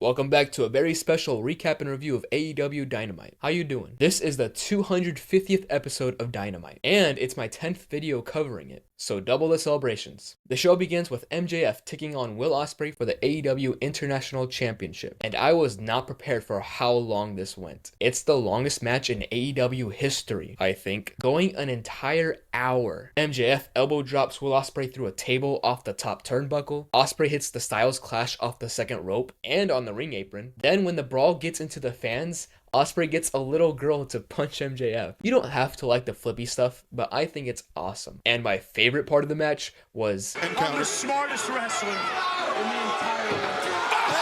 Welcome back to a very special recap and review of AEW Dynamite. How you doing? This is the 250th episode of Dynamite, and it's my 10th video covering it, so double the celebrations. The show begins with MJF taking on Will Ospreay for the AEW International Championship, and I was not prepared for how long this went. It's the longest match in AEW history, I think, going an entire hour. MJF elbow drops Will Ospreay through a table off the top turnbuckle. Ospreay hits the Styles Clash off the second rope and on the ring apron. Then when the brawl gets into the fans, Ospreay gets a little girl to punch MJF. You don't have to like the flippy stuff, but I think it's awesome. And my favorite part of the match was I'm the smartest wrestler in the entire world.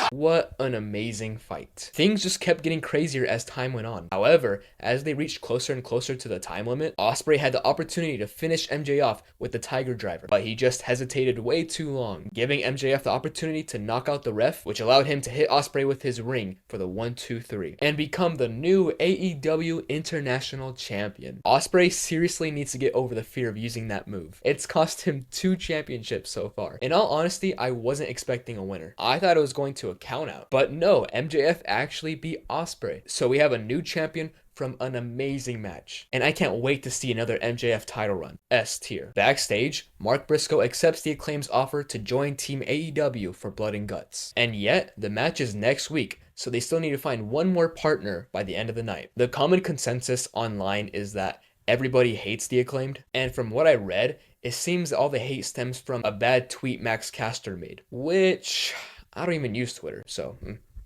What an amazing fight. Things just kept getting crazier as time went on. However, as they reached closer and closer to the time limit, Ospreay had the opportunity to finish MJF with the Tiger Driver, but he just hesitated way too long, giving MJF the opportunity to knock out the ref, which allowed him to hit Ospreay with his ring for the 1-2-3 and become the new AEW International Champion. Ospreay seriously needs to get over the fear of using that move. It's cost him 2 championships so far. In all honesty, I wasn't expecting a winner. I thought it was going to a count out, but no, MJF actually beat Ospreay. So we have a new champion from an amazing match, and I can't wait to see another MJF title run. S tier. Backstage, Mark Briscoe accepts the Acclaim's offer to join Team AEW for Blood and Guts, and yet the match is next week, so they still need to find one more partner by the end of the night. The common consensus online is that everybody hates the Acclaimed, and from what I read, it seems all the hate stems from a bad tweet Max Caster made, which I don't even use Twitter, so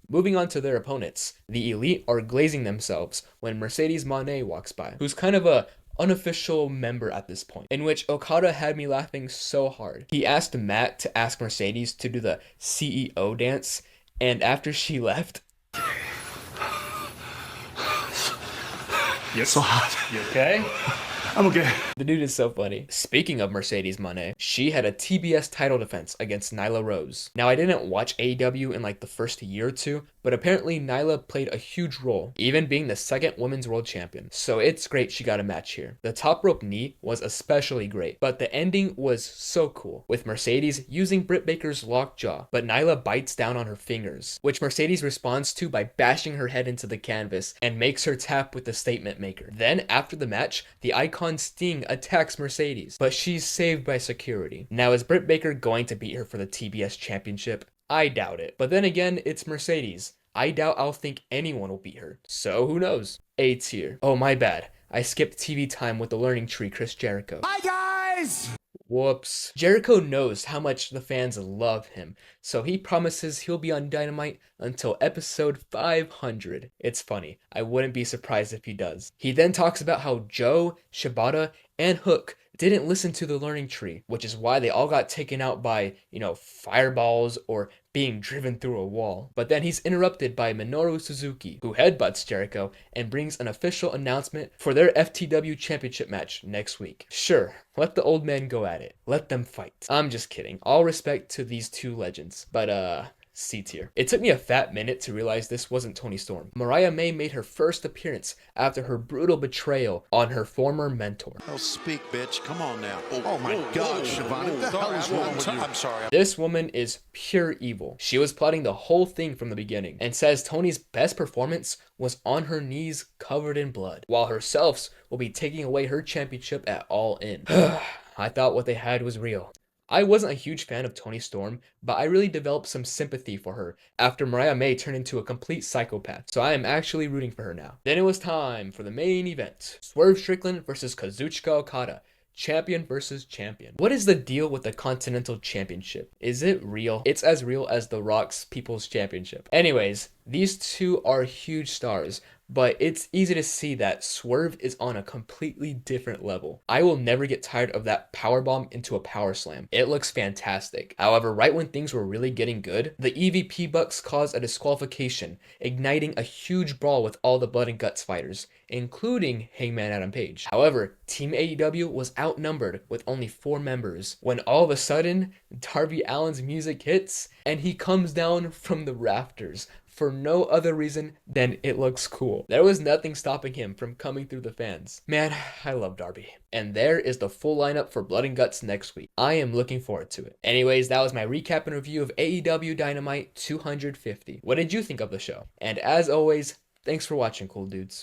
Moving on to their opponents, the Elite are glazing themselves when Mercedes Moné walks by, who's kind of a unofficial member at this point, in which Okada had me laughing so hard. He asked Matt to ask Mercedes to do the CEO dance, and after she left, You're so hot. "You okay?" I'm okay. The dude is so funny. Speaking of Mercedes Moné, she had a TBS title defense against Nyla Rose. Now, I didn't watch AEW in like the first year or two, but apparently Nyla played a huge role, even being the second women's world champion. So it's great she got a match here. The top rope knee was especially great, but the ending was so cool, with Mercedes using Britt Baker's lockjaw, but Nyla bites down on her fingers, which Mercedes responds to by bashing her head into the canvas and makes her tap with the statement maker. Then, after the match, the Icon Sting attacks Mercedes, but she's saved by security. Now, is Britt Baker going to beat her for the TBS championship? I doubt it. But then again, it's Mercedes. I doubt I'll think anyone will beat her. So who knows? A tier. Oh, my bad. I skipped TV time with the learning tree Chris Jericho. Hi, guys! Whoops. Jericho knows how much the fans love him, so he promises he'll be on Dynamite until episode 500. It's funny. I wouldn't be surprised if he does. He then talks about how Joe, Shibata, and Hook didn't listen to the learning tree, which is why they all got taken out by, fireballs or being driven through a wall. But then he's interrupted by Minoru Suzuki, who headbutts Jericho and brings an official announcement for their FTW championship match next week. Sure, let the old men go at it. Let them fight. I'm just kidding. All respect to these two legends, but C tier. It took me a fat minute to realize this wasn't Toni Storm. Mariah May made her first appearance after her brutal betrayal on her former mentor. Oh, speak, bitch. Come on now. Oh my God, Siobhan. What the hell is wrong with you? I'm sorry. This woman is pure evil. She was plotting the whole thing from the beginning and says Toni's best performance was on her knees covered in blood, while herself will be taking away her championship at All In. I thought what they had was real. I wasn't a huge fan of Toni Storm, but I really developed some sympathy for her after Mariah May turned into a complete psychopath, so I am actually rooting for her now. Then it was time for the main event. Swerve Strickland versus Kazuchika Okada. Champion versus champion. What is the deal with the Continental Championship? Is it real? It's as real as The Rock's People's Championship. Anyways, these two are huge stars, but it's easy to see that Swerve is on a completely different level. I will never get tired of that powerbomb into a power slam. It looks fantastic. However, right when things were really getting good, the EVP Bucks caused a disqualification, igniting a huge brawl with all the Blood and Guts fighters, including Hangman Adam Page. However, Team AEW was outnumbered with only 4 members, when all of a sudden, Darby Allin's music hits, and he comes down from the rafters for no other reason than it looks cool. cool. There was nothing stopping him from coming through the fans. Man, I love Darby. And there is the full lineup for Blood and Guts next week. I am looking forward to it. Anyways, that was my recap and review of AEW Dynamite 250. What did you think of the show? And as always, thanks for watching, cool dudes.